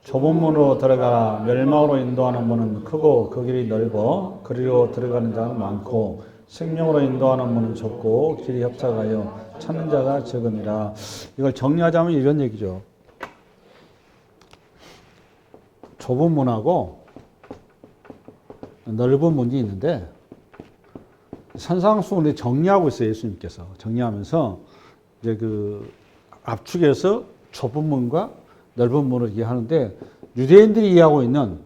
좁은 문으로 들어가라. 멸망으로 인도하는 문은 크고 그 길이 넓어 그리로 들어가는 자는 많고 생명으로 인도하는 문은 좁고 길이 협착하여 찾는 자가 적음이라. 이걸 정리하자면 이런 얘기죠. 좁은 문하고 넓은 문이 있는데 산상수훈을 정리하고 있어요. 예수님께서 정리하면서 이제 그 압축해서 좁은 문과 넓은 문을 이해하는데 유대인들이 이해하는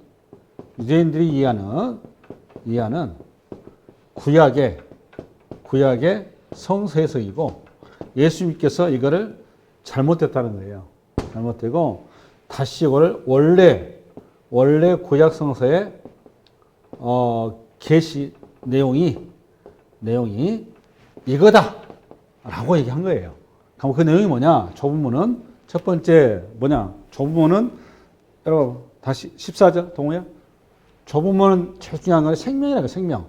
구약의 성서 해석이고 예수님께서 이거를 잘못됐다는 거예요. 잘못되고 다시 이걸 원래 구약 성서의 계시 내용이 이거다라고 얘기한 거예요. 그럼 그 내용이 뭐냐? 좁은 문은 첫 번째 뭐냐? 좁은 문은 여러분 다시 14절 동호야. 좁은 문은 제일 중요한 건 생명이라고 생명.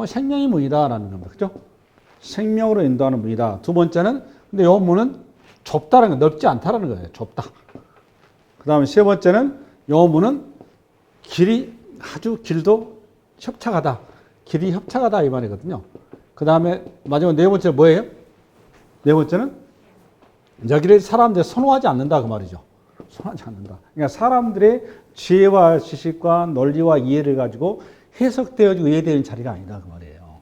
생명이 문이다라는 겁니다. 그죠? 생명으로 인도하는 문이다. 두 번째는 근데 이 문은 좁다라는 거, 넓지 않다라는 거예요. 좁다. 그 다음에 세 번째는 이 문은 길도 협착하다. 길이 협착하다 이 말이거든요. 그 다음에 마지막 네 번째는 뭐예요? 네 번째는 여기를 사람들이 선호하지 않는다 그 말이죠. 선호하지 않는다. 그러니까 사람들의 지혜와 지식과 논리와 이해를 가지고 해석되어지고 이해되는 자리가 아니다 그 말이에요.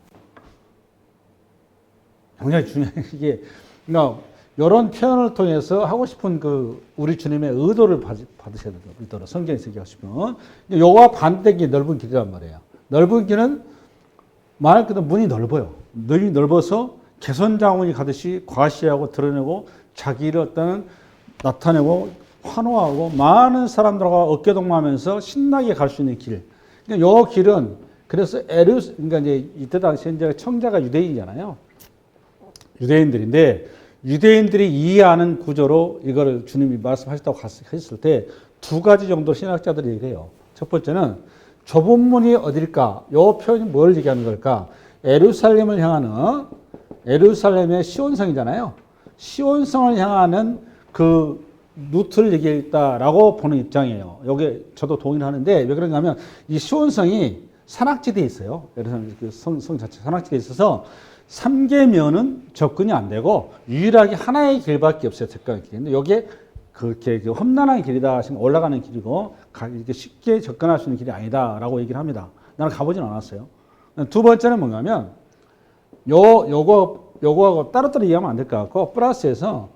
굉장히 중요한 이게 그러니까 이런 표현을 통해서 하고 싶은 그 우리 주님의 의도를 받으셔야 돼요. 의도로 성경에서 얘기하고 싶으면 요와 반대기 넓은 길이란 말이에요. 넓은 길은 말 그대로 문이 넓어요. 문이 넓어서 개선자원이 가듯이 과시하고 드러내고 자기를 어떤 나타내고 환호하고 많은 사람들과 어깨동무하면서 신나게 갈 수 있는 길. 그러니까 요 길은 그래서 그러니까 이제 이때 당시 이제 청자가 유대인이잖아요. 유대인들인데 유대인들이 이해하는 구조로 이거를 주님이 말씀하셨다고 했을 때 두 가지 정도 신학자들이 얘기해요. 첫 번째는 좁은 문이 어딜까? 요 표현이 뭘 얘기하는 걸까? 예루살렘을 향하는 예루살렘의 시온성이잖아요. 시온성을 향하는 그 루트를 얘기했다라고 보는 입장이에요. 여기 저도 동의를 하는데 왜 그런가 하면 이 시온성이 산악지대에 있어요. 예루살렘 그 성 자체 산악지대에 있어서 3계면은 접근이 안 되고 유일하게 하나의 길밖에 없어요. 접근의 길. 근데 여기에 그렇게 험난한 길이다 하시면 올라가는 길이고 이렇게 쉽게 접근할 수 있는 길이 아니다라고 얘기를 합니다. 나는 가보진 않았어요. 두 번째는 뭔가면 요거하고 따로따로 이해하면 안 될 것 같고 플러스해서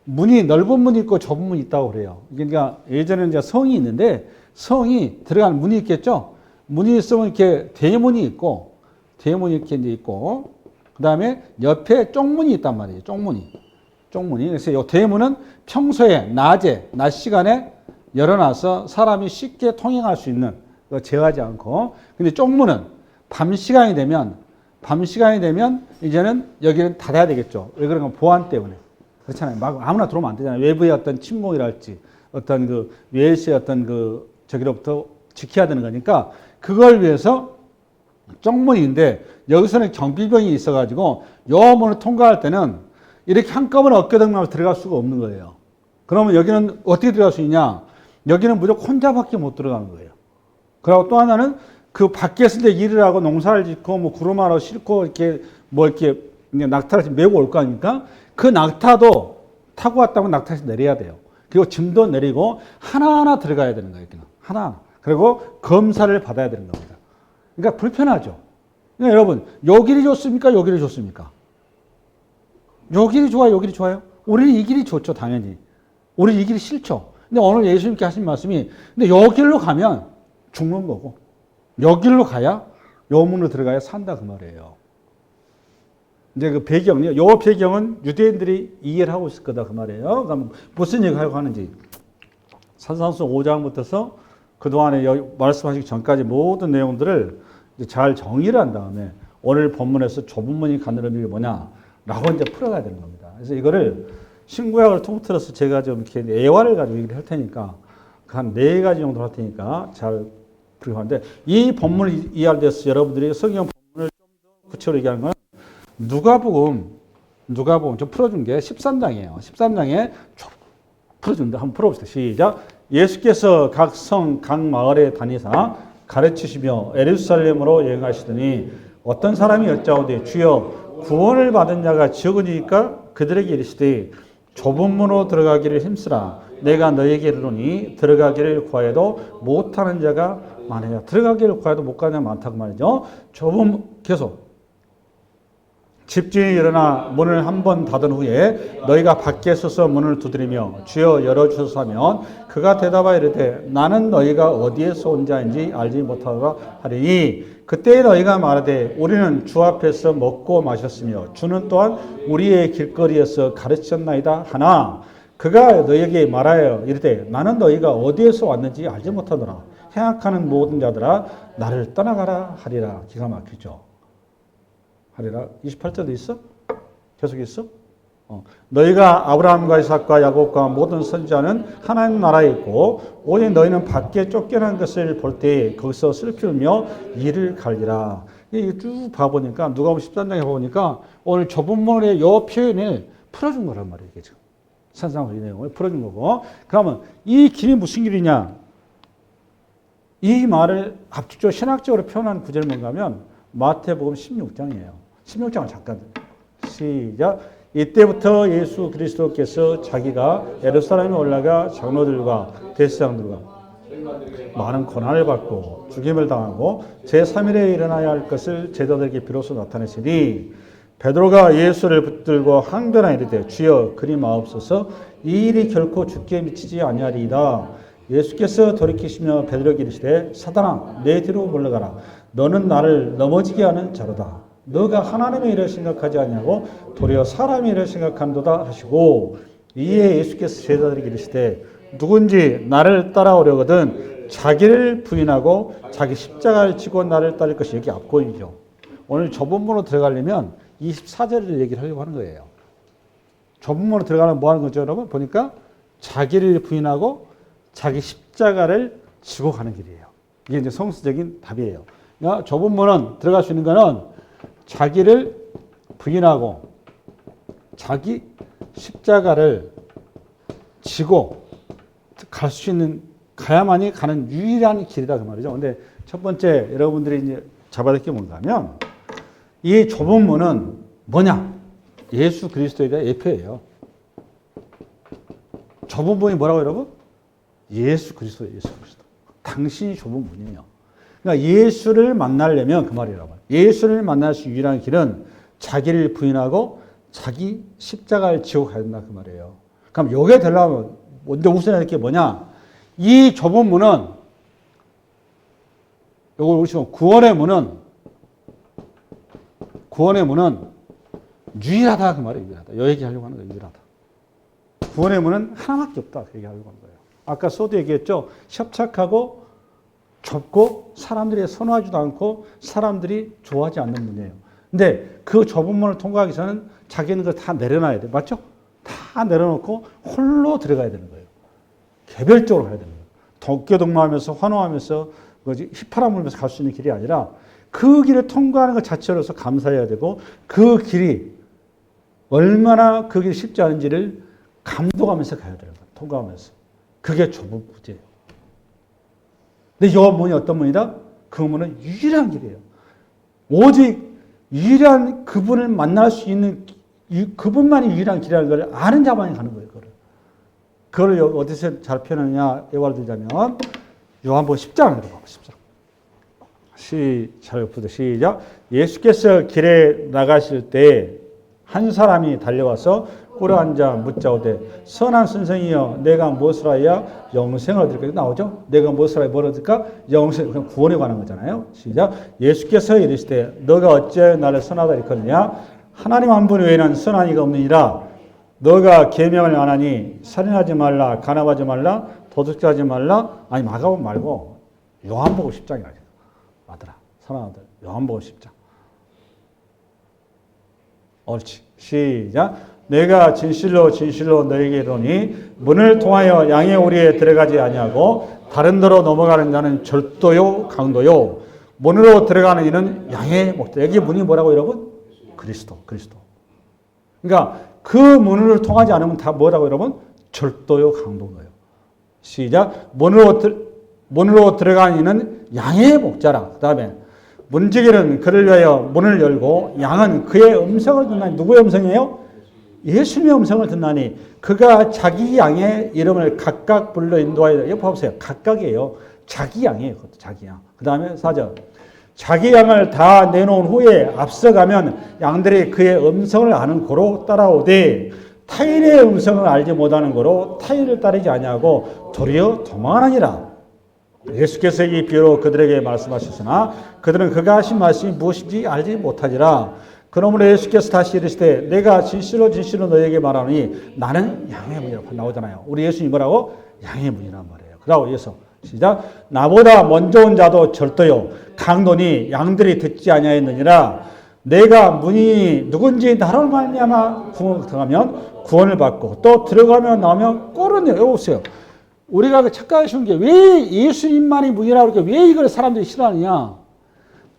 문이 넓은 문이 있고 좁은 문이 있다고 그래요. 그러니까 예전에는 이제 성이 있는데 성이 들어가는 문이 있겠죠. 문이 있으면 이렇게 대문이 이렇게 이제 있고 그 다음에 옆에 쪽문이 있단 말이에요. 쪽문이. 그래서 이 대문은 평소에 낮 시간에 열어놔서 사람이 쉽게 통행할 수 있는 제어하지 않고 근데 쪽문은 밤 시간이 되면 이제는 여기는 닫아야 되겠죠. 왜 그런가? 보안 때문에. 그렇잖아요. 막 아무나 들어오면 안 되잖아요. 외부의 어떤 침공이랄지 어떤 그 외세의 어떤 그 저기로부터 지켜야 되는 거니까 그걸 위해서 쪽문인데 여기서는 경비병이 있어가지고 요 문을 통과할 때는 이렇게 한꺼번에 어깨동무하면서 들어갈 수가 없는 거예요. 그러면 여기는 어떻게 들어갈 수 있냐? 여기는 무조건 혼자밖에 못 들어가는 거예요. 그리고 또 하나는 그 밖에서 이제 일을 하고 농사를 짓고 뭐 구름하러 싣고 이렇게 뭐 이렇게 낙타를 메고 올 거 아닙니까? 그 낙타도 타고 왔다면 낙타에서 내려야 돼요. 그리고 짐도 내리고 하나하나 들어가야 되는 거예요. 하나하나. 그리고 검사를 받아야 되는 겁니다. 그러니까 불편하죠. 그러니까 여러분, 요 길이 좋습니까? 요 길이 좋습니까? 요 길이 좋아요? 요 길이 좋아요? 우리는 이 길이 좋죠, 당연히. 우리는 이 길이 싫죠. 근데 오늘 예수님께 하신 말씀이, 근데 요 길로 가면 죽는 거고, 요 길로 가야, 요 문으로 들어가야 산다, 그 말이에요. 이제 그 배경이요. 요 배경은 유대인들이 이해를 하고 있을 거다, 그 말이에요. 그럼 무슨 얘기 하려고 하는지. 산상수 5장부터서 그동안에 말씀하시기 전까지 모든 내용들을 이제 잘 정의를 한 다음에 오늘 본문에서 좁은 문이 갖는 의미가 뭐냐라고 이제 풀어가야 되는 겁니다. 그래서 이거를 신구약을 통틀어서 제가 좀 이렇게 애화를 가지고 얘기를 할 테니까 한 4가지 정도 할 테니까 잘 풀어가는데 이 본문을 이해할 때서 여러분들이 성경 본문을 좀 더 구체적으로 얘기하는 건 누가복음 좀 풀어준 게 13장이에요. 13장에 풀어준다. 한번 풀어봅시다. 시작. 예수께서 각 성, 각 마을에 다니사 가르치시며 예루살렘으로 여행하시더니 어떤 사람이 여짜오되 주여 구원을 받은 자가 적으니까 그들에게 이르시되 좁은 문으로 들어가기를 힘쓰라. 내가 너에게 이르노니 들어가기를 구하여도 못하는 자가 많으냐. 들어가기를 구하여도 못 가는 자가 많다고 말이죠. 계속 집주인이 일어나 문을 한 번 닫은 후에 너희가 밖에 서서 문을 두드리며 주여 열어주소서 하면 그가 대답하여 이르되 나는 너희가 어디에서 온 자인지 알지 못하노라 하리니 그때 너희가 말하되 우리는 주 앞에서 먹고 마셨으며 주는 또한 우리의 길거리에서 가르치셨나이다 하나 그가 너희에게 말하여 이르되 나는 너희가 어디에서 왔는지 알지 못하노라. 행악하는 모든 자들아 나를 떠나가라 하리라. 기가 막히죠. 하리라. 28절도 있어? 계속 있어? 너희가 아브라함과 이삭과 야곱과 모든 선지자는 하나님 나라에 있고 오직 너희는 밖에 쫓겨난 것을 볼 때 거기서 슬피 울며 이를 갈리라. 이게 쭉 봐보니까 누가복음 13장에 보니까 오늘 좁은 문의 이 표현을 풀어준 거란 말이에요. 이게 지금 산상의 내용을 풀어준 거고. 그러면 이 길이 무슨 길이냐? 이 말을 압축적으로 신학적으로 표현한 구절이 뭔가 하면 마태복음 16장이에요. 16장을 잠깐 시작. 이때부터 예수 그리스도께서 자기가 예루살렘에 올라가 장로들과 대제사장들과 많은 고난을 받고 죽임을 당하고 제3일에 일어나야 할 것을 제자들에게 비로소 나타내시니 베드로가 예수를 붙들고 항변하여 이르되 주여 그리 마옵소서 이 일이 결코 주께 미치지 아니하리이다. 예수께서 돌이키시며 베드로에게 이르시되 사단아 내 뒤로 물러가라. 너는 나를 넘어지게 하는 자로다. 너가 하나님의 일을 생각하지 아니하고 도리어 사람의 일을 생각한도다 하시고 이에 예수께서 제자들에게 이르시되 누군지 나를 따라오려거든 자기를 부인하고 자기 십자가를 지고 나를 따를 것이 여기 앞권이죠. 오늘 좁은 문으로 들어가려면 24절을 얘기를 하려고 하는 거예요. 좁은 문으로 들어가면 뭐 하는 거죠, 여러분? 보니까 자기를 부인하고 자기 십자가를 지고 가는 길이에요. 이게 이제 성수적인 답이에요. 그러니까 좁은 문은 들어갈 수 있는 거는 자기를 부인하고 자기 십자가를 지고 갈 수 있는, 가야만이 가는 유일한 길이다 그 말이죠. 근데 첫 번째 여러분들이 이제 잡아야 될 게 뭔가 하면 이 좁은 문은 뭐냐? 예수 그리스도에 대한 예표예요. 좁은 문이 뭐라고 여러분? 예수 그리스도예요. 예수 그리스도. 당신이 좁은 문이에요. 그러니까 예수를 만나려면 그 말이라고. 예수를 만날 수 유일한 길은 자기를 부인하고 자기 십자가를 지고 가야 된다 그 말이에요. 그럼 여기에 되려면 먼저 우선해야 될 게 뭐냐? 이 좁은 문은, 이걸 보시면 구원의 문은 유일하다 그 말이에요. 유일하다. 요 얘기하려고 하는 거예요. 유일하다. 구원의 문은 하나밖에 없다 그 얘기하려고 하는 거예요. 아까 소도 얘기했죠. 협착하고 좁고 사람들이 선호하지도 않고 사람들이 좋아하지 않는 문이에요. 근데 그 좁은 문을 통과하기 전에는 자기는 그걸 다 내려놔야 돼. 맞죠? 다 내려놓고 홀로 들어가야 되는 거예요. 개별적으로 가야 되는 거예요. 덕계동무하면서 환호하면서 휘파람 불면서 갈 수 있는 길이 아니라 그 길을 통과하는 것 자체로서 감사해야 되고 그 길이 얼마나 그 길이 쉽지 않은지를 감동하면서 가야 되는 거예요. 통과하면서. 그게 좁은 문이에요. 근데 이 문이 어떤 문이다? 그 문은 유일한 길이에요. 오직 유일한 그분을 만날 수 있는 그분만이 유일한 길이라는 걸 아는 자만이 가는 거예요. 그걸 어디서 잘 표현하느냐 예화를 들자면 요한복음 10장을 읽어봅시다. 시작. 예수께서 길에 나가실 때 한 사람이 달려와서 꿇어 앉아 묻자오되 선한 선생이여 내가 무엇을 하여야 영생을 얻을까? 나오죠? 내가 무엇을 하여야 뭘 얻을까? 영생, 그냥 구원에 관한 거잖아요. 시작. 예수께서 이르시되 너가 어찌하여 나를 선하다 일컫느냐? 하나님 한 분 외에는 선한 이가 없느니라. 너가 계명을 안 하니 살인하지 말라, 간음하지 말라, 도둑질하지 말라. 아니 마가복음 말고 요한복음 10장이라. 아들아, 사랑하는 아들, 요한복음 10장. 옳지. 시작. 내가 진실로 진실로 너에게 이르노니 문을 통하여 양의 오리에 들어가지 아니하고 다른 데로 넘어가는 자는 절도요 강도요 문으로 들어가는 이는 양의 목자. 여기 문이 뭐라고 여러분? 그리스도. 그러니까 그 문을 통하지 않으면 다 뭐라고 여러분? 절도요 강도인 거예요. 시작. 문으로 들어간 이는 양의 목자라. 그 다음에 문지기는 그를 위하여 문을 열고 양은 그의 음성을 듣나니. 누구의 음성이에요? 예수님의 음성을 듣나니 그가 자기 양의 이름을 각각 불러 인도하여. 여기 보세요. 각각이에요. 자기 양이에요. 그것도 자기 양. 그 다음에 4절. 자기 양을 다 내놓은 후에 앞서가면 양들이 그의 음성을 아는 고로 따라오되 타인의 음성을 알지 못하는 고로 타인을 따르지 아니하고 도리어 도망하니라. 예수께서 이 비유로 그들에게 말씀하셨으나 그들은 그가 하신 말씀이 무엇인지 알지 못하니라. 그러므로 예수께서 다시 이르시되 내가 진실로 진실로 너에게 말하노니 나는 양의 문이라고 나오잖아요. 우리 예수님이 뭐라고? 양의 문이란 말이에요. 그러고 이어서 시작. 나보다 먼저 온 자도 절도요 강도니 양들이 듣지 아니하였느니라. 내가 문이 누군지 나로 말미암아 들어가면 구원을 받고 또 들어가면 나오면 꼴은 여기 보세요. 우리가 착각하시는 게 왜 예수님만이 문이라고 그러니까 왜 이걸 사람들이 싫어하느냐.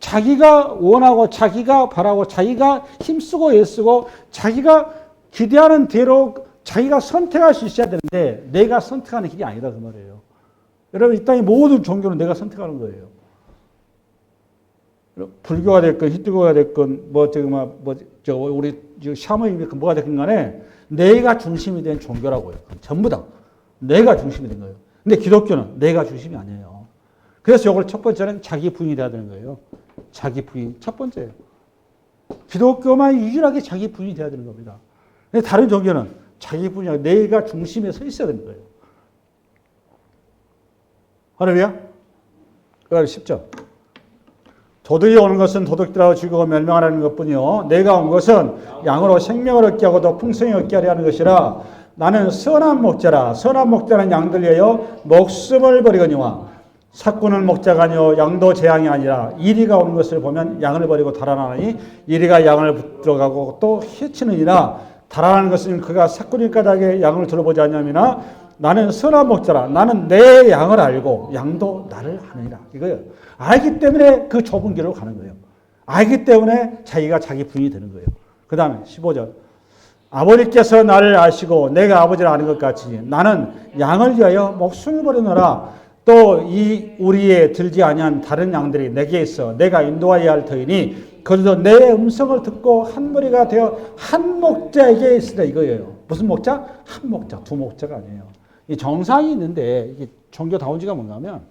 자기가 원하고 자기가 바라고 자기가 힘쓰고 애쓰고 자기가 기대하는 대로 자기가 선택할 수 있어야 되는데 내가 선택하는 길이 아니다 그 말이에요. 여러분 이 땅의 모든 종교는 내가 선택하는 거예요. 불교가 됐건 힌두교가 됐건 우리 샤머니즘 뭐가 됐건 간에 내가 중심이 된 종교라고요. 전부 다 내가 중심이 된 거예요. 근데 기독교는 내가 중심이 아니에요. 그래서 이걸 첫 번째는 자기 부인이 돼야 되는 거예요. 자기 부인 첫 번째예요. 기독교만 유일하게 자기 부인이 돼야 되는 겁니다. 근데 다른 종교는 자기 부인이 아니라 내가 중심에 서 있어야 되는 거예요. 할렐루야? 그다음에 10절. 도둑이 오는 것은 도둑들하고 죽이고 멸망하라는 것뿐이요 내가 온 것은 양으로 생명을 얻게 하고 더 풍성히 얻게 하려 하는 것이라. 나는 선한 목자라. 선한 목자는 양들 위하여 목숨을 버리거니와 삭구는 목자가 아니요 양도 재앙이 아니라. 이리가 오는 것을 보면 양을 버리고 달아나니 이리가 양을 붙들어가고 또 해치느니라. 달아나는 것은 그가 삭구니 까닭에 양을 들어보지 않냐미나. 나는 선한 목자라. 나는 내 양을 알고 양도 나를 아느니라. 이거예요. 알기 때문에 그 좁은 길로 가는 거예요. 알기 때문에 자기가 자기 부인이 되는 거예요. 그 다음에 15절. 아버지께서 나를 아시고 내가 아버지를 아는 것 같이 나는 양을 위하여 목숨을 버리노라. 또 이 우리에 들지 아니한 다른 양들이 내게 있어 내가 인도하여야 할 터이니 그들도 내 음성을 듣고 한 무리가 되어 한 목자에게 있으라. 이거예요. 무슨 목자? 한 목자, 두 목자가 아니에요. 이 정상이 있는데 이게 종교다운지가 뭔가 하면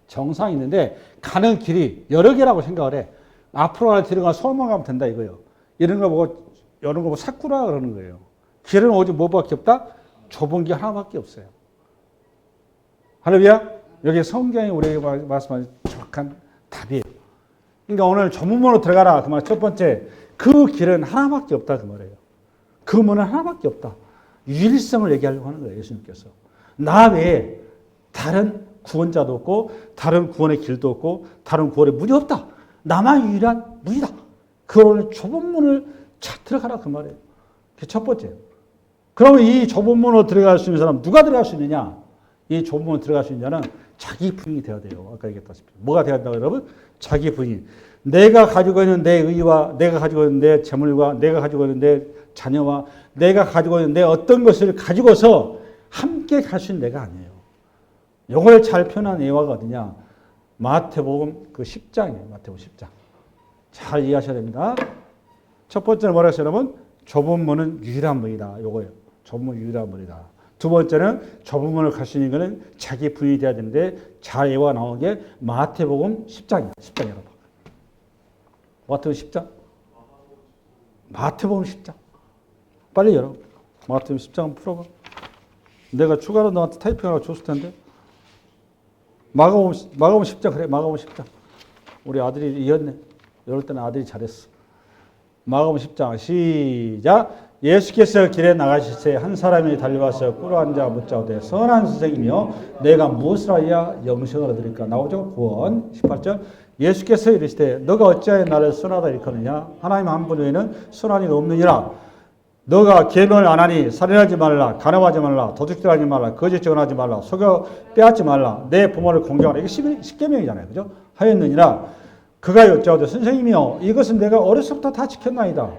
정상이 있는데 가는 길이 여러 개라고 생각을 해. 앞으로 가는 길은 소만 가면 된다 이거예요. 이런 거 보고 삭구라 그러는 거예요. 길은 오직 뭐밖에 없다? 좁은 길 하나밖에 없어요. 할렐루야? 여기 성경이 우리에게 말씀하는 정확한 답이에요. 그러니까 오늘 전문문으로 들어가라. 그 말 첫 번째, 그 길은 하나밖에 없다 그 말이에요. 그 문은 하나밖에 없다. 유일성을 얘기하려고 하는 거예요. 예수님께서. 나 외에 다른 구원자도 없고 다른 구원의 길도 없고 다른 구원의 문이 없다. 나만 유일한 문이다. 그 오늘 좁은 문을 들어가라 그 말이에요. 그게 첫 번째예요. 그러면 이 좁은 문으로 들어갈 수 있는 사람 누가 들어갈 수 있느냐? 이 좁은 문으로 들어갈 수 있는 자는 자기 부인이 되어야 돼요. 아까 얘기했다시피. 뭐가 되어야 된다고 여러분? 자기 부인. 내가 가지고 있는 내 의와 내가 가지고 있는 내 재물과 내가 가지고 있는 내 자녀와 내가 가지고 있는 내 어떤 것을 가지고서 함께 갈 수 있는 내가 아니에요. 이걸 잘 표현한 예화가 어디냐? 마태복음 그 10장이에요. 마태복음 10장. 잘 이해하셔야 됩니다. 첫 번째는 뭐라 했어요, 여러분? 좁은 문은 유일한 문이다. 요거예요. 좁은 문은 유일한 문이다. 두 번째는 좁은 문을 갈 수 있는 것은 자기 부인이 돼야 되는데 잘 예화 나온 게 마태복음 10장이에요. 10장 여러분. 마태복음 10장. 마태복음 10장. 빨리 열어. 마태복음 10장 풀어봐. 내가 추가로 너한테 타이핑하라고 줬을 텐데. 마가복음 10장 그래. 마가복음 10장. 우리 아들이 이었네. 이럴 때는 아들이 잘했어. 마가복음 10장 시작. 예수께서 길에 나가실 때 한 사람이 달려와서 꿇어앉아 묻자오되 선한 선생이며 내가 무엇을 하여야 영생을 얻으리까? 나오죠? 구원. 18절. 예수께서 이르시되 너가 어찌하여 나를 선하다 일컫느냐? 하나님 한 분 외에는 선한 이가 없느니라. 너가 계명을 안 하니 살인하지 말라, 간음하지 말라, 도둑질하지 말라, 거짓 증언하지 말라, 속여 빼앗지 말라, 내 부모를 공경하라. 이게 10계명이잖아요. 그죠? 하였느니라. 그가 여짜오되 선생님이여 이것은 내가 어려서부터 다 지켰나이다.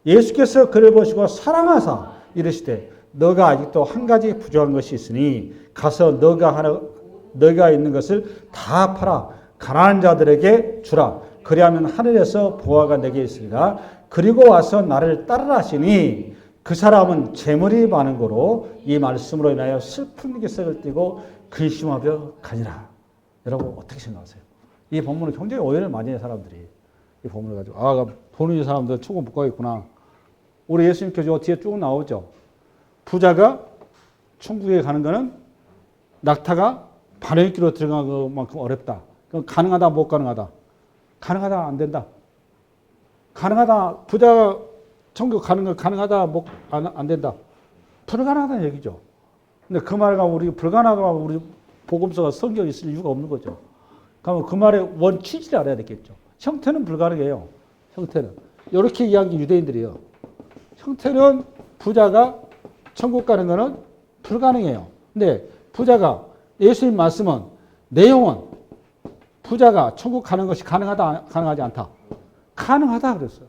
예수께서 그를 보시고 사랑하사 이르시되 너가 아직도 한 가지 부족한 것이 있으니 가서 너가 있는 것을 다 팔아 가난한 자들에게 주라. 그리하면 하늘에서 보화가 내게 있으리라. 그리고 와서 나를 따르라 하시니 그 사람은 재물이 많은 거로 이 말씀으로 인하여 슬픈 기색을 띠고 근심하며 가니라. 여러분 어떻게 생각하세요? 이 본문은 굉장히 오해를 많이 해요, 사람들이. 이 본문을 가지고 보는 사람들 천국 못 가겠구나. 우리 예수님께서 뒤에 쭉 나오죠. 부자가 천국에 가는 거는 낙타가 바늘 길로 들어가는 것만큼 어렵다. 그럼 가능하다, 못 가능하다? 가능하다, 안 된다. 가능하다, 부자가 천국 가는 거 가능하다, 안 된다. 불가능하다는 얘기죠. 근데 그 말과 우리 불가능하다, 우리 복음서가 성경에 있을 이유가 없는 거죠. 그러면 그 말의 원 취지를 알아야 되겠죠. 형태는 불가능해요. 형태는. 이렇게 이야기한 게 유대인들이에요. 형태는 부자가 천국 가는 거는 불가능해요. 근데 부자가 예수님 말씀은 내용은 부자가 천국 가는 것이 가능하다, 가능하지 않다. 가능하다 그랬어요.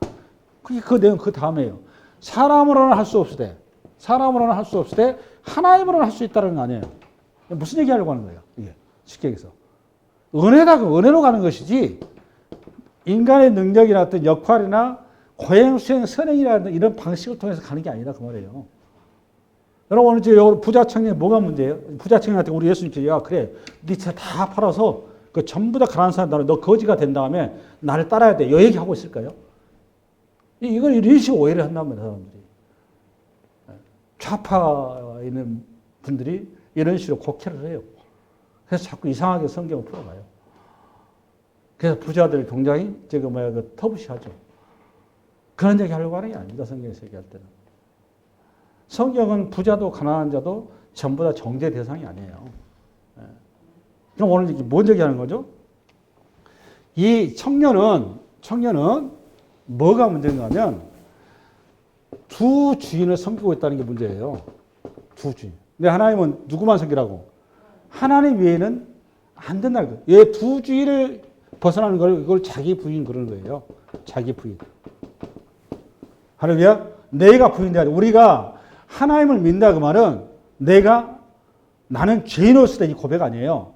그 내용 그 다음에요. 사람으로는 할 수 없을 때, 사람으로는 할 수 없을 때 하나님으로는 할 수 있다는 거 아니에요. 무슨 얘기하려고 하는 거예요? 이게 쉽게 얘기해서 은혜로 가는 것이지 인간의 능력이나 어떤 역할이나 고행, 수행, 선행이라는 이런 방식을 통해서 가는 게 아니다 그 말이에요. 여러분 오늘 지금 부자 청년이 뭐가 문제예요? 부자 청년한테 우리 예수님께서 야 그래 네 차 다 팔아서 그 전부 다 가난한 사람 너 거지가 된 다음에 나를 따라야 돼. 이 얘기하고 있을까요? 이걸 이런 식으로 오해를 한단 말이에요. 사람들이. 좌파에 있는 분들이 이런 식으로 곡해를 해요. 그래서 자꾸 이상하게 성경을 풀어가요. 그래서 부자들 굉장히 터부시하죠. 그런 얘기 하려고 하는 게 아닙니다. 성경에서 얘기할 때는. 성경은 부자도 가난한 자도 전부 다 정죄 대상이 아니에요. 그럼 오늘 뭔 얘기하는 거죠? 이 청년은 뭐가 문제인가 하면 두 주인을 섬기고 있다는 게 문제예요. 두 주인. 근데 하나님은 누구만 섬기라고? 하나님 외에는 안 된다는 거예요. 얘 두 주인을 벗어나는 걸 이걸 자기 부인 그러는 거예요. 자기 부인. 할렐루야. 내가 부인돼야 돼. 우리가 하나님을 믿는다 그 말은 나는 죄인으로서 이 고백 아니에요.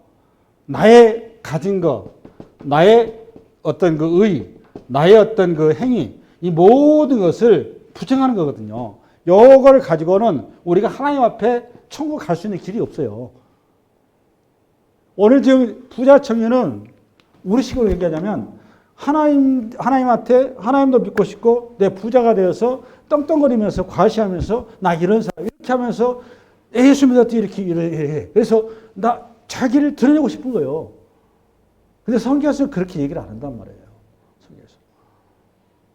나의 가진 것, 나의 어떤 그 의, 나의 어떤 그 행위, 이 모든 것을 부정하는 거거든요. 이거를 가지고는 우리가 하나님 앞에 천국 갈 수 있는 길이 없어요. 오늘 지금 부자 청년은 우리식으로 얘기하자면 하나님한테 하나님도 믿고 싶고 내 부자가 되어서 떵떵거리면서 과시하면서 나 이런 사람 이렇게 하면서 예수 믿었지 이렇게 해. 그래서 나 자기를 드러내고 싶은 거예요. 근데 성경에서는 그렇게 얘기를 안 한단 말이에요. 성경에서.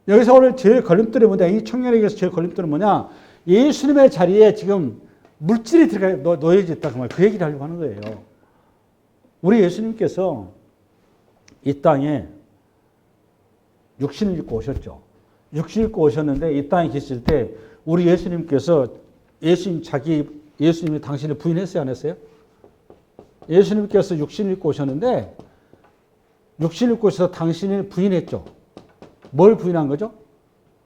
여기서 오늘 제일 걸림돌이 뭐냐? 이 청년에게서 제일 걸림돌은 뭐냐? 예수님의 자리에 지금 물질이 놓여져 있다 그 말. 그 얘기를 하려고 하는 거예요. 우리 예수님께서 이 땅에 육신을 입고 오셨죠. 육신을 입고 오셨는데 이 땅에 계실 때 우리 예수님께서 예수님이 당신을 부인했어요, 안 했어요? 예수님께서 육신을 입고 오셨는데 육신을 입고 오셔서 당신을 부인했죠. 뭘 부인한 거죠?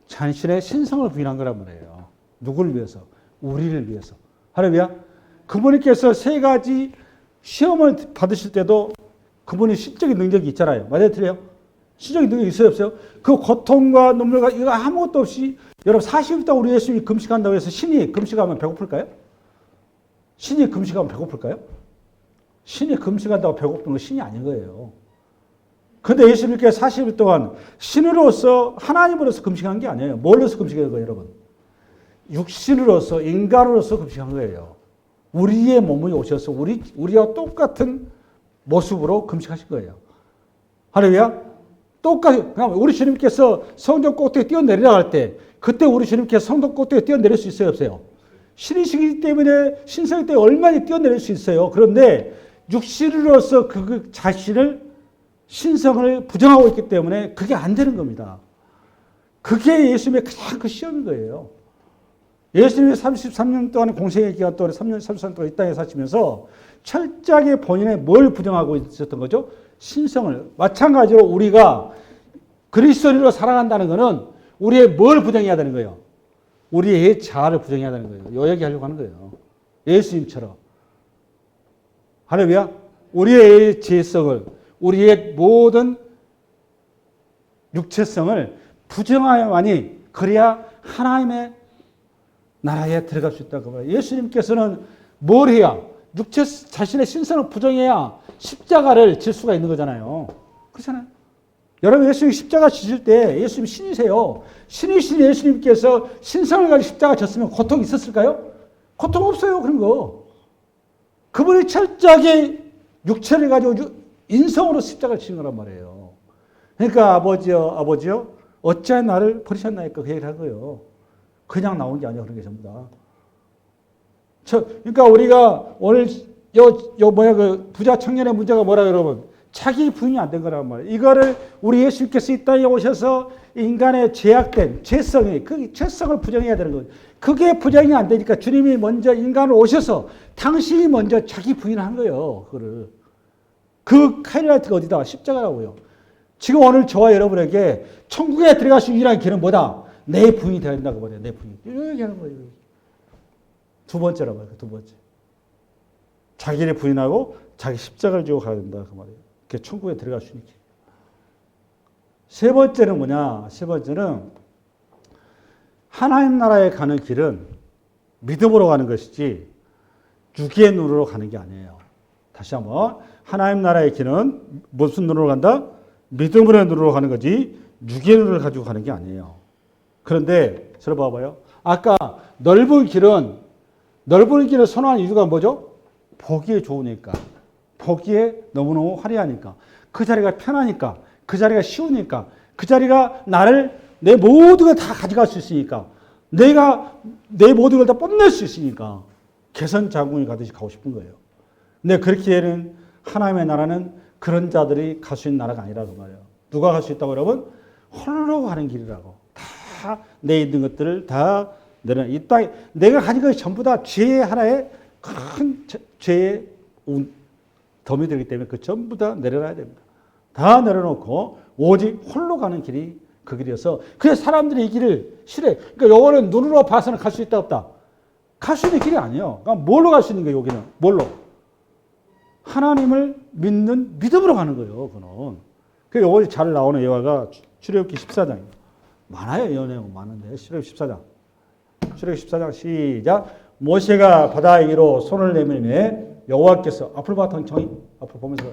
자신의 신성을 부인한 거란 말이에요. 누구를 위해서? 우리를 위해서. 할렐루야. 그분께서 세 가지 시험을 받으실 때도 그분이 신적인 능력이 있잖아요. 맞아요? 틀려요? 신적인 능력이 있어요? 없어요? 그 고통과 눈물과 이거 아무것도 없이 여러분 40일 동안 우리 예수님이 금식한다고 해서 신이 금식하면 배고플까요? 신이 금식하면 배고플까요? 신이 금식한다고 배고픈 건 신이 아닌 거예요. 그런데 예수님께서 40일 동안 신으로서 하나님으로서 금식한 게 아니에요. 뭘로서 금식한 거예요, 여러분? 육신으로서 인간으로서 금식한 거예요. 우리의 몸이 오셔서 우리와 똑같은 모습으로 금식하신 거예요. 할렐루야. 똑같이 우리 주님께서 성전 꼭대기에 뛰어내리라 할 때 그때 우리 주님께서 성전 꼭대기에 뛰어내릴 수 있어요, 없어요? 신이시기 때문에 신성이 때문에 얼마나 뛰어내릴 수 있어요. 그런데 육신으로서 그 자신을 신성을 부정하고 있기 때문에 그게 안 되는 겁니다. 그게 예수님의 가장 그 시험인 거예요. 예수님이 33년 동안 공생의 기간 동안 3년 33년 동안 이 땅에 사시면서 철저하게 본인의 뭘 부정하고 있었던 거죠? 신성을. 마찬가지로 우리가 그리스도인으로 살아간다는 것은 우리의 뭘 부정해야 되는 거예요? 우리의 자아를 부정해야 되는 거예요. 요 얘기하려고 하는 거예요. 예수님처럼. 할렐루야. 우리의 죄성을, 우리의 모든 육체성을 부정하여야만이 그래야 하나님의 나라에 들어갈 수 있다고 봐요. 예수님께서는 뭘 해야? 육체 자신의 신성을 부정해야 십자가를 질 수가 있는 거잖아요. 그렇잖아요. 여러분 예수님 십자가 지실 때 예수님 신이세요. 신이신 예수님께서 신성을 가지고 십자가 졌으면 고통 있었을까요? 고통 없어요. 그런 거. 그분이 철저하게 육체를 가지고 인성으로 십자가를 치는 거란 말이에요. 그러니까 아버지요 어찌하여 나를 버리셨나이까 그 얘기를 한 거예요. 그냥 나온 게 아니야. 그런 게 전부 다. 그러니까 우리가 오늘 그 부자 청년의 문제가 뭐라 여러분? 자기 부인이 안 된 거란 말이에요. 이거를 우리 예수님께서 이 땅에 오셔서 인간의 죄악된 죄성이 그 죄성을 부정해야 되는 거예요. 그게 부정이 안 되니까 주님이 먼저 인간을 오셔서 당신이 먼저 자기 부인을 한 거예요. 그거를. 그 하이라이트가 어디다? 십자가라고요. 지금 오늘 저와 여러분에게 천국에 들어갈 수 유일한 길은 뭐다? 내 부인이 되어야 된다고 말해요. 내 부인. 이렇게 하는 거예요. 두 번째라고 말해요. 두 번째. 자기를 부인하고 자기 십자가를 지고 가야 된다. 그 말이에요. 그게 천국에 들어갈 수 있는 길. 세 번째는 뭐냐? 세 번째는 하나님 나라에 가는 길은 믿음으로 가는 것이지 육의 눈으로 가는 게 아니에요. 다시 한번. 하나님 나라의 길은 무슨 눈으로 간다? 믿음의 눈으로 가는 거지 육의 눈을 가지고 가는 게 아니에요. 그런데 저를 봐봐요. 아까 넓은 길을 선호하는 이유가 뭐죠? 보기에 좋으니까. 보기에 너무너무 화려하니까. 그 자리가 편하니까. 그 자리가 쉬우니까. 그 자리가 내 모든 걸 다 가져갈 수 있으니까. 내가 내 모든 걸 다 뽐낼 수 있으니까. 개선 장군이 가듯이 가고 싶은 거예요. 근데 그렇기에는 하나님의 나라는 그런 자들이 갈 수 있는 나라가 아니라고 말해요. 누가 갈 수 있다고 여러분? 홀로 가는 길이라고. 다 내 있는 것들을 다 내려. 이 땅에 내가 가진 것이 전부 다 죄의 하나의 큰 죄의 덤이 되기 때문에 그 전부 다 내려놔야 됩니다. 다 내려놓고 오직 홀로 가는 길이 그 길이어서 그래서 사람들이 이 길을 싫어해. 그러니까 요거는 눈으로 봐서는 갈 수 있다 없다. 갈 수 있는 길이 아니에요. 그러니까 뭘로 갈 수 있는 거예요? 여기는 뭘로? 하나님을 믿는 믿음으로 가는 거예요. 그거는. 그 요거 잘 나오는 예화가 출애굽기 14장입니다. 많아요. 이 내용 많은데 출애굽기 14장. 출애굽기 14장 시작. 모세가 바다 위로 손을 내밀매 여호와께서 앞으로 봐 천천히 앞으로 보면서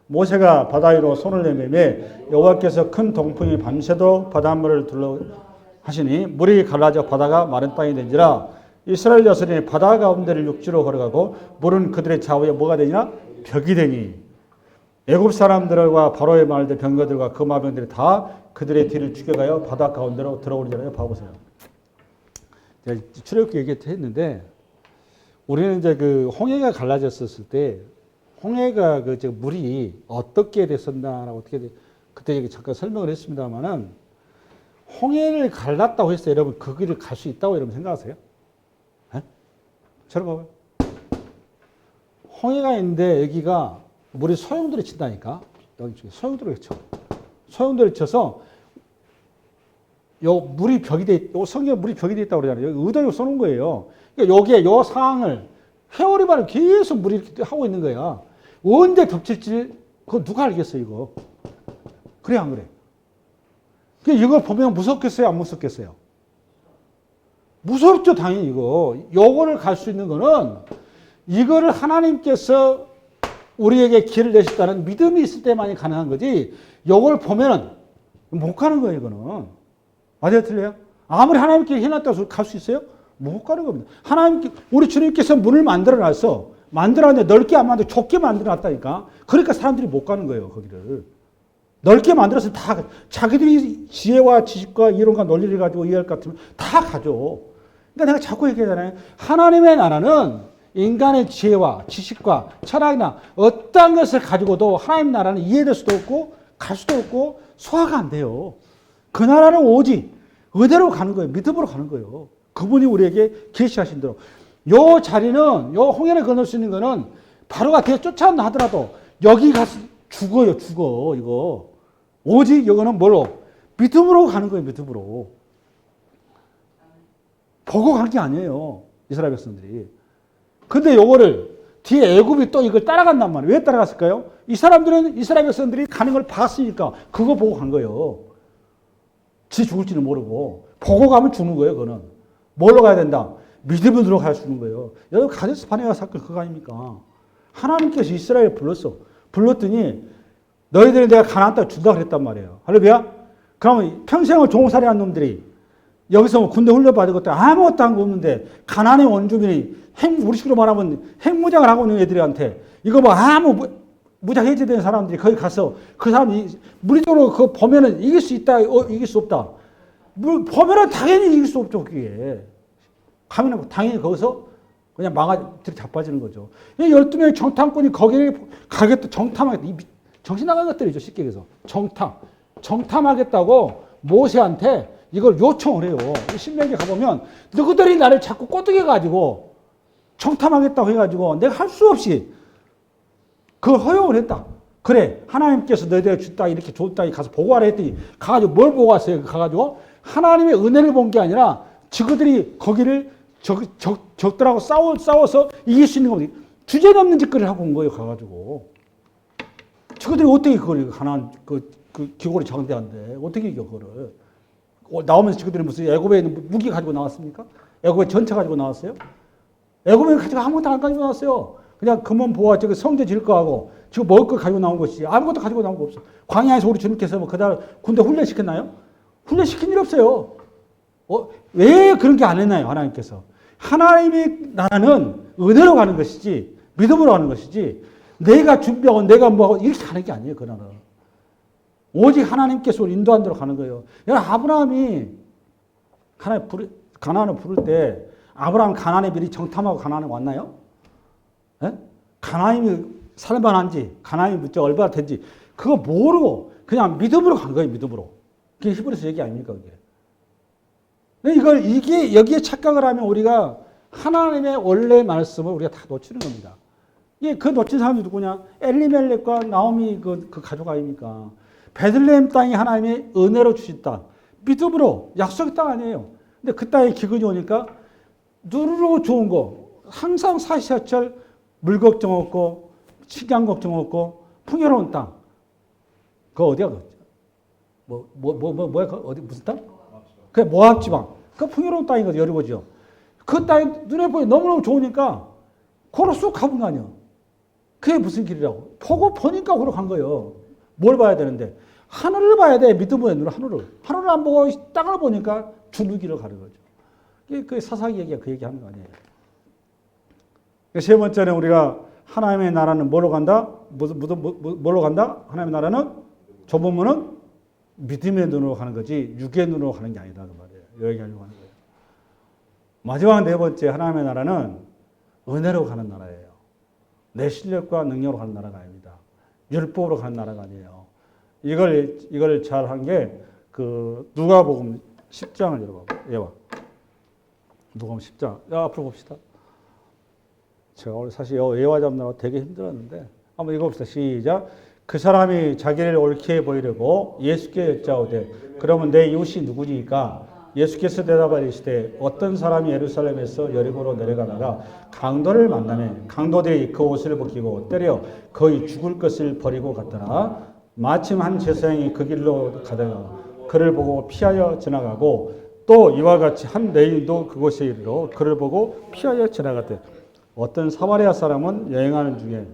모세가 바다 위로 손을 내밀매 여호와께서 큰 동풍이 밤새도록 바닷물을 둘러 하시니 물이 갈라져 바다가 마른 땅이 된지라. 이스라엘 자손이 바다 가운데를 육지로 걸어가고 물은 그들의 좌우에 뭐가 되냐? 벽이 되니 애굽 사람들과 바로의 말들 병거들과 그 마병들이 다 그들의 뒤를 죽여가요 바다 가운데로 들어오리잖아요. 봐보세요. 제가 출애굽기 얘기했는데 우리는 이제 그 홍해가 갈라졌었을 때 홍해가 그 물이 어떻게 됐었나라고 어떻게 그때 잠깐 설명을 했습니다만은 홍해를 갈랐다고 했어요. 여러분 그 길을 갈 수 있다고 여러분 생각하세요? 저를 봐봐요. 홍해가 있는데 여기가 물이 소용돌이 친다니까. 여기 쪽에 소용돌이 쳐. 소용돌이 쳐서 요 물이 벽이 돼, 요 성경에 물이 벽이 돼 있다고 그러잖아요. 여기 의도로 써놓은 거예요. 그러니까 여기에 요 상황을 회오리 바람 계속 물이 이렇게 하고 있는 거야. 언제 덮칠지 그거 누가 알겠어요, 이거. 그래 안 그래? 그러니까 이걸 보면 무섭겠어요, 안 무섭겠어요? 무섭죠, 당연히 이거. 요거를 갈 수 있는 거는 이거를 하나님께서 우리에게 길을 내셨다는 믿음이 있을 때만이 가능한 거지. 요걸 보면은 못 가는 거예요, 이거는. 맞아요, 틀려요? 아무리 하나님께 해놨다고 해서 갈 수 있어요? 못 가는 겁니다. 우리 주님께서 문을 만들어놨어. 만들어놨는데 넓게 안 만들어, 좁게 만들어놨다니까. 그러니까 사람들이 못 가는 거예요, 거기를. 넓게 만들어서 다 자기들이 지혜와 지식과 이론과 논리를 가지고 이해할 것 같으면 다 가죠. 그러니까 내가 자꾸 얘기하잖아요. 하나님의 나라는 인간의 지혜와 지식과 철학이나 어떤 것을 가지고도 하나님 나라는 이해될 수도 없고 갈 수도 없고 소화가 안 돼요. 그 나라는 오직 의대로 가는 거예요. 믿음으로 가는 거예요. 그분이 우리에게 계시하신 대로. 요 자리는 요 홍해를 건널 수 있는 거는 바로가 뒤에 쫓아온다 하더라도 여기 가서 죽어요. 죽어 이거. 오직 이거는 뭘로? 믿음으로 가는 거예요. 믿음으로. 보고 간 게 아니에요. 이스라엘 백성들이. 근데 요거를 뒤에 애굽이 또 이걸 따라간단 말이에요. 왜 따라갔을까요? 이 사람들은 이스라엘 백성들이 가는 걸 봤으니까 그거 보고 간 거예요. 지 죽을지는 모르고. 보고 가면 죽는 거예요, 그거는. 뭘로 가야 된다? 믿음으로 가야 죽는 거예요. 여러분, 가데스 바네아 사건 그거 아닙니까? 하나님께서 이스라엘을 불렀더니 너희들은 내가 가나안 땅 준다 그랬단 말이에요. 할렐루야? 그러면 평생을 종살이한 놈들이 여기서 군대 훈련 받은 것도 아무것도 한 거 없는데 가나안의 원주민이 우리 식으로 말하면 핵무장을 하고 있는 애들한테 이거 뭐 아무 무장 해제된 사람들이 거기 가서 그 사람이 물리적으로 그거 보면은 이길 수 있다, 이길 수 없다. 보면은 당연히 이길 수 없죠, 그게. 가면은 당연히 거기서 그냥 들이 자빠지는 거죠. 12명의 정탐꾼이 거기를 가겠다, 정탐하겠다. 정신 나간 것들이죠, 쉽게 얘기해서. 정탐하겠다고 모세한테 이걸 요청을 해요. 신명기에 가보면 너희들이 나를 자꾸 꼬드겨가지고 정탐하겠다고 해가지고 내가 할 수 없이 그걸 허용을 했다. 그래, 하나님께서 너희들에게 준 땅, 이렇게 좋은 땅에 가서 보고하라 했더니 가가지고 뭘 보고 왔어요? 가가지고 하나님의 은혜를 본 게 아니라 저그들이 거기를 적들하고 싸워서 이길 수 있는 겁니다. 주제넘는 짓거리를 하고 온 거예요, 가가지고. 저그들이 어떻게 그걸 가난 그 기골이 장대한데 어떻게 이겨 그거를? 나오면서 저그들이 무슨 애굽에 있는 무기 가지고 나왔습니까? 애굽에 전차 가지고 나왔어요? 애굽에 가지고 아무것도 안 가지고 나왔어요. 그냥 금은 보아 저기 성제 질 거 하고 지금 먹을 거 가지고 나온 것이지 아무것도 가지고 나온 거 없어. 광야에서 우리 주님께서 뭐 그다음 군대 훈련 시켰나요? 훈련 시킨 일 없어요. 왜 그런 게 안 했나요? 하나님께서. 하나님의 나라는 은혜로 가는 것이지 믿음으로 가는 것이지 내가 준비하고 내가 뭐하고 이렇게 가는 게 아니에요. 그 나라는. 오직 하나님께서 인도한 대로 가는 거예요. 여러분, 아브라함이 가나안을 부를 때 아브라함 가나안에 미리 정탐하고 가나안에 왔나요? 예? 가나안이 살만한지 가나안이 얼마나 된지 그거 모르고 그냥 믿음으로 간 거예요. 믿음으로. 그게 히브리서 얘기 아닙니까? 그게. 이게 여기에 착각을 하면 우리가 하나님의 원래 말씀을 우리가 다 놓치는 겁니다. 그 놓친 사람이 누구냐? 엘리멜렉과 나오미 그 가족 아닙니까? 베들레헴 땅이 하나님의 은혜로 주신 땅, 믿음으로 약속의 땅 아니에요. 근데 그 땅에 기근이 오니까 누르르 좋은 거, 항상 사시사철 물 걱정 없고 식량 걱정 없고 풍요로운 땅. 그거 어디야? 뭐야? 어디 무슨 땅? 그게 모압 지방. 그 풍요로운 땅이거든, 여리고죠. 그 땅이 눈에 보이 너무너무 좋으니까 거기로 쑥 가본 거 아니야. 그게 무슨 길이라고? 보니까 거기로 간 거예요. 뭘 봐야 되는데? 하늘을 봐야 돼. 믿음의 눈으로 하늘을. 하늘을 안 보고 땅을 보니까 죽는 길을 가는 거죠. 그 사사기 얘기가 그 얘기하는 거 아니에요. 세 번째는 우리가 하나님의 나라는 뭐로 간다? 뭐로 간다? 하나님의 나라는 좁으면은 믿음의 눈으로 가는 거지 육의 눈으로 가는 게 아니다 그 말이에요. 여기하려고 하는 거예요. 마지막 네 번째 하나님의 나라는 은혜로 가는 나라예요. 내 실력과 능력으로 가는 나라가 아닙니다. 율법으로 가는 나라가 아니에요. 이걸 잘한 게 누가복음 10장을 열어봐. 예와. 누가복음 10장. 앞으로 봅시다. 제가 오늘 사실 예화 잡느라고 되게 힘들었는데 한번 읽어봅시다. 시작. 그 사람이 자기를 옳게 보이려고 예수께 여짜오되 그러면 내 이웃이 누구니까? 예수께서 대답하시되 어떤 사람이 예루살렘에서 여리고로 내려가다가 강도를 만나매 강도들이 그 옷을 벗기고 때려 거의 죽을 것을 버리고 갔더라. 마침 한 제사장이 그 길로 가다가 그를 보고 피하여 지나가고 또 이와 같이 한 레인도 그곳에 이르러 그를 보고 피하여 지나갔대. 어떤 사마리아 사람은 여행하는 중에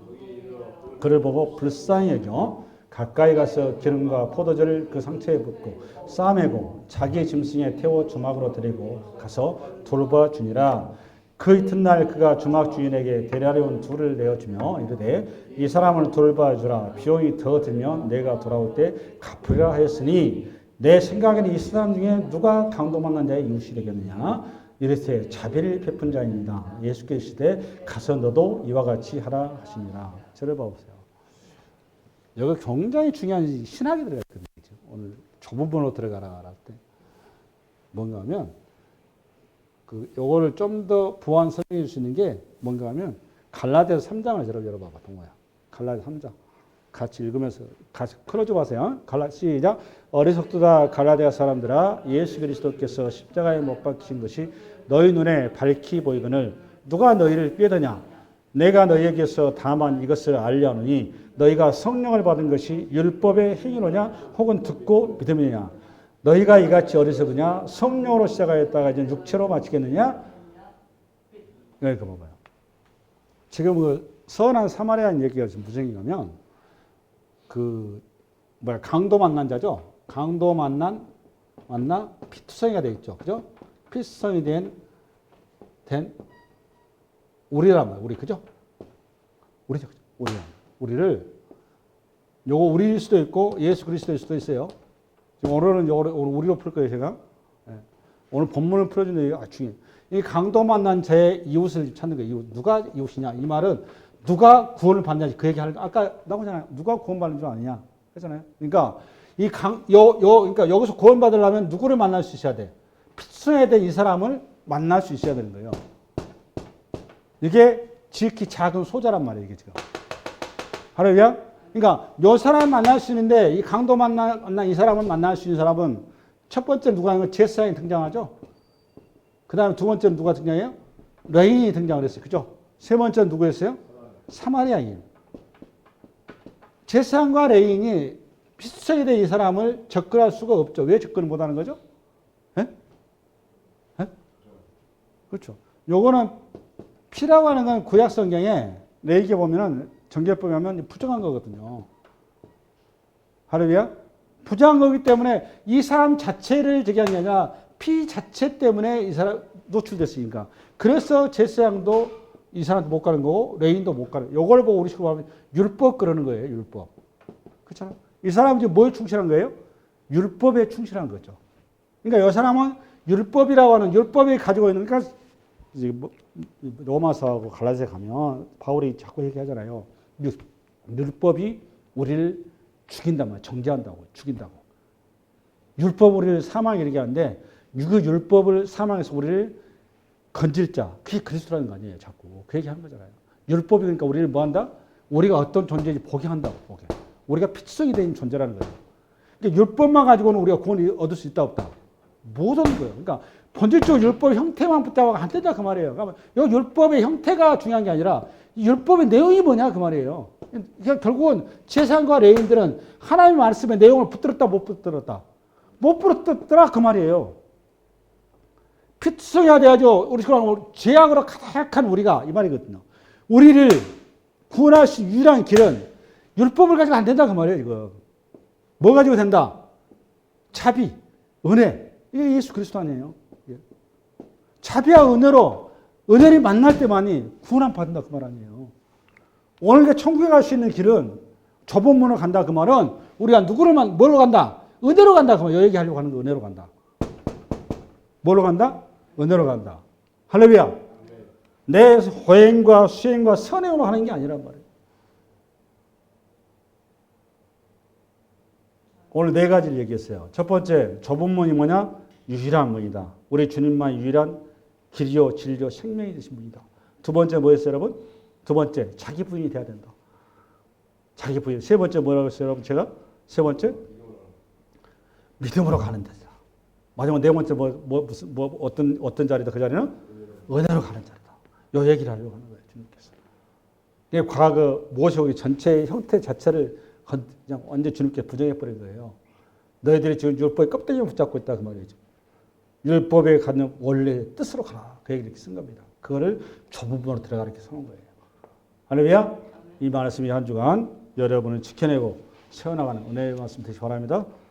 그를 보고 불쌍히 여겨 가까이 가서 기름과 포도주를 그 상처에 붓고 싸매고 자기 짐승에 태워 주막으로 데리고 가서 돌봐주니라. 그 이튿날 그가 주막 주인에게 데려온 둘을 내어주며 이르되 이 사람을 돌봐주라. 비용이 더 들면 내가 돌아올 때 갚으리라 하였으니 내 생각에는 이 사람 중에 누가 강도 만난 자의 이웃이 되겠느냐. 이르되 자비를 베푼 자입니다. 예수께서 이르시되 가서 너도 이와 같이 하라 하시니라. 저를 봐보세요. 여기 굉장히 중요한 신학이 들어가 있거든요. 오늘 좁은 번호 들어가라 할 때 뭔가 하면 요거를 좀 더 보완 설명해 줄 수 있는 게 뭔가 하면 갈라디아서 3장을 열어봐봐. 동호야. 갈라디아서 3장. 같이 읽으면서 같이 클로즈 하세요. 시작. 어리석도다 갈라디아 사람들아, 예수 그리스도께서 십자가에 못 박히신 것이 너희 눈에 밝히 보이거늘 누가 너희를 꾀더냐? 내가 너희에게서 다만 이것을 알려하노니 너희가 성령을 받은 것이 율법의 행위로냐 혹은 듣고 믿음이냐? 너희가 이같이 어리석으냐? 성령으로 시작하였다가 이제 육체로 마치겠느냐? 여기 봐봐요. 지금 그 선한 사마리아인 얘기가 지금 무슨 얘기냐면 강도 만난 자죠. 강도 만나 피투성이가 되어 있죠. 그죠? 피투성이 된 우리란 말이에요. 우리, 그죠? 우리죠. 우리를, 요거 우리일 수도 있고, 예수 그리스도일 수도 있어요. 지금 오늘은 우리로 풀 거예요, 제가. 오늘 본문을 풀어주는 게 중요해요. 이 강도 만난 자의 이웃을 찾는 거예요. 누가 이웃이냐? 이 말은 누가 구원을 받느냐? 그 얘기 하는, 아까 나오잖아요. 누가 구원받는 줄 아느냐? 그렇잖아요. 그러니까, 그러니까 여기서 구원받으려면 누구를 만날 수 있어야 돼? 피투성에 대한 이 사람을 만날 수 있어야 되는 거예요. 이게 지극히 작은 소자란 말이에요, 이게 지금. 할렐루야? 그러니까, 요 사람을 만날 수 있는데, 이 강도 만난 이 사람을 만날 수 있는 사람은 첫 번째 누가 하는 건 제사장이 등장하죠? 그 다음에 두 번째는 누가 등장해요? 레인이 등장을 했어요. 그죠? 세 번째는 누구였어요? 사마리아인. 제사장과 레인이 피투성에 대한 이 사람을 접근할 수가 없죠. 왜 접근을 못 하는 거죠? 예? 예? 그렇죠. 요거는 피라고 하는 건 구약 성경에 레위기에 보면은 정결법에 하면 부정한 거거든요. 할렐루야? 부정한 거기 때문에 이 사람 자체를 저기 하는 게 아니라 피 자체 때문에 이 사람 노출됐으니까. 그래서 제사장도 이 사람도 못 가는 거고 레인도 못 가는 거예요. 이걸 보고 우리 식으로 하면 율법 그러는 거예요. 율법. 그렇잖아. 이 사람은 지금 뭐에 충실한 거예요? 율법에 충실한 거죠. 그러니까 이 사람은 율법이라고 하는 율법이 가지고 있는, 그러니까 이제 로마서하고 갈라디아서 가면 바울이 자꾸 얘기하잖아요. 율법이 우리를 죽인단 말이에요. 정죄한다고, 죽인다고. 율법 우리를 사망에 이르게 하는데 그 율법을 사망에서 우리를 건질 자, 그게 그리스도라는 거 아니에요. 자꾸 그 얘기하는 거잖아요. 율법이 그러니까 우리를 뭐한다? 우리가 어떤 존재인지 보게 한다고. 보게. 우리가 피투성이 된 존재라는 거예요. 그러니까 율법만 가지고는 우리가 구원을 얻을 수 있다 없다? 못 얻는 거예요. 그러니까 본질적으로 율법 형태만 붙잡아가 안 된다 그 말이에요. 그러니까 이 율법의 형태가 중요한 게 아니라 율법의 내용이 뭐냐 그 말이에요. 그러니까 결국은 제사장과 레위인들은 하나님의 말씀의 내용을 붙들었다 못 붙들었다? 못 붙들었더라 그 말이에요. 피투성해야 돼야죠. 우리 죄악으로 가득한 우리가 이 말이거든요. 우리를 구원할 수 있는 유일한 길은 율법을 가지고 안 된다 그 말이에요. 이거 뭐 가지고 된다? 자비, 은혜. 이게 예수 그리스도 아니에요. 자비와 은혜로 은혜를 만날 때만이 구원함 받는다 그 말 아니에요. 오늘 천국에 갈 수 있는 길은 좁은 문으로 간다 그 말은 우리가 누구로만 뭐로 간다? 은혜로 간다 그 말. 요 얘기하려고 하는 거 은혜로 간다. 뭐로 간다? 은혜로 간다. 할렐루야. 내 호행과 수행과 선행으로 하는 게 아니란 말이에요. 오늘 네 가지를 얘기했어요. 첫 번째, 좁은 문이 뭐냐? 유일한 문이다. 우리 주님만 유일한 길이요, 진리요, 생명이 되신 분이다. 두 번째 뭐였어요, 여러분? 두 번째, 자기 부인이 돼야 된다. 자기 부인. 세 번째 뭐라고 했어요, 여러분? 제가? 세 번째? 믿음으로 가는 데다. 마지막 네 번째 어떤 자리다? 그 자리는? 은혜로 가는 자리다. 요 얘기를 하려고 하는 거예요, 주님께서. 이게 과거 모세오기 전체의 형태 자체를 그냥 완전 주님께 부정해버린 거예요. 너희들이 지금 율법의 껍데기를 붙잡고 있다 그 말이죠. 율법에 갖는 원래 뜻으로 가라. 그 얘기를 이렇게 쓴 겁니다. 그거를 좁은 문으로 들어가라 이렇게 써놓은 거예요. 할렐루야. 이 말씀이 한 주간 여러분을 지켜내고 세워나가는 은혜의 말씀 되시기 바랍니다.